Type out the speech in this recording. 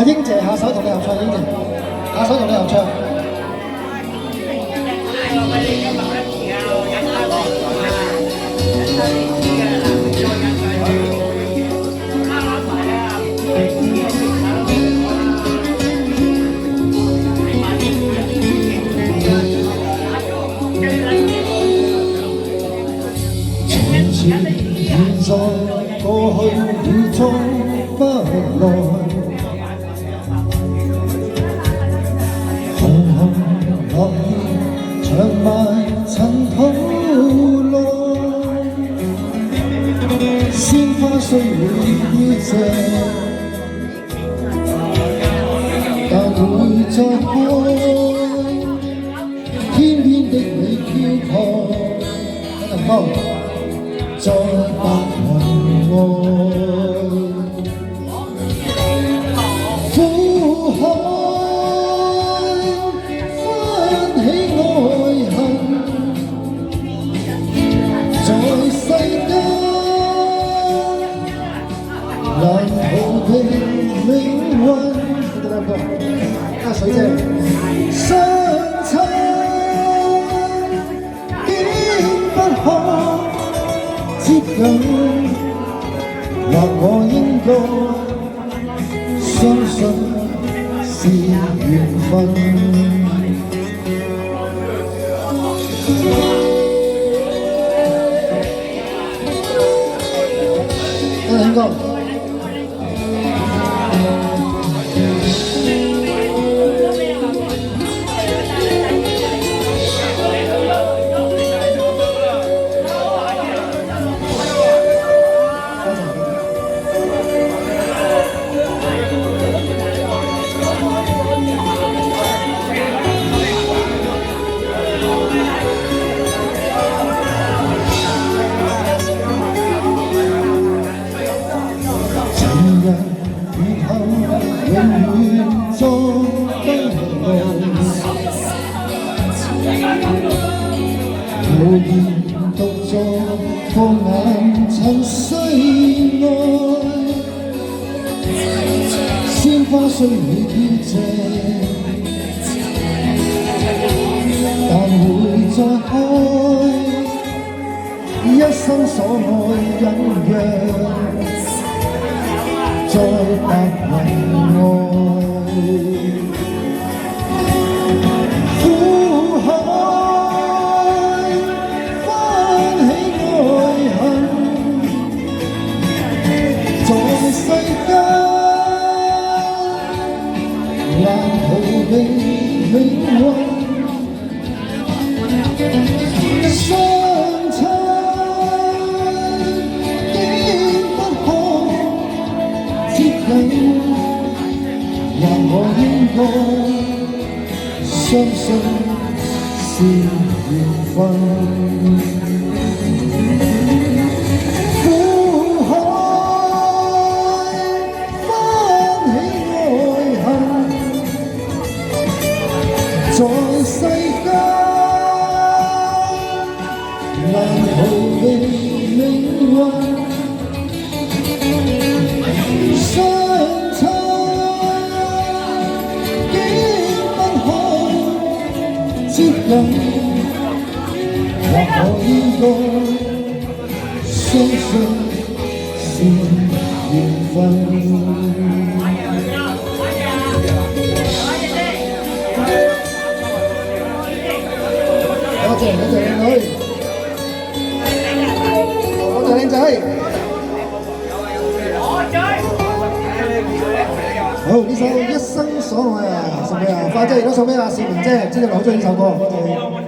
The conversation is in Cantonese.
英姐下手同你合唱，英姐下手同你合唱。現在過去與終不來，紅紅落葉長埋塵土內，鮮花雖會凋謝，但會再開，天邊的你飄泊，等陣歌。再白雲外，苦海翻起愛恨，在世間難逃避命運。阿水姐，相親竟不可接近，或我應該相信是緣分。聽歌。無言獨坐，放眼塵世外，鮮花雖會凋謝，但會再開，一生所愛隱約，在白雲外。世間難逃避命運，相親竟不可接近，讓我應該相信是緣分。在世間難逃避命運，相親竟不可接近，或我應該相信是緣分。多謝靚女，多謝靚仔。好，呢首《一生所愛》啊，送俾啊花姐，亦都送俾阿士明姐，知道你好中意呢首歌，多謝。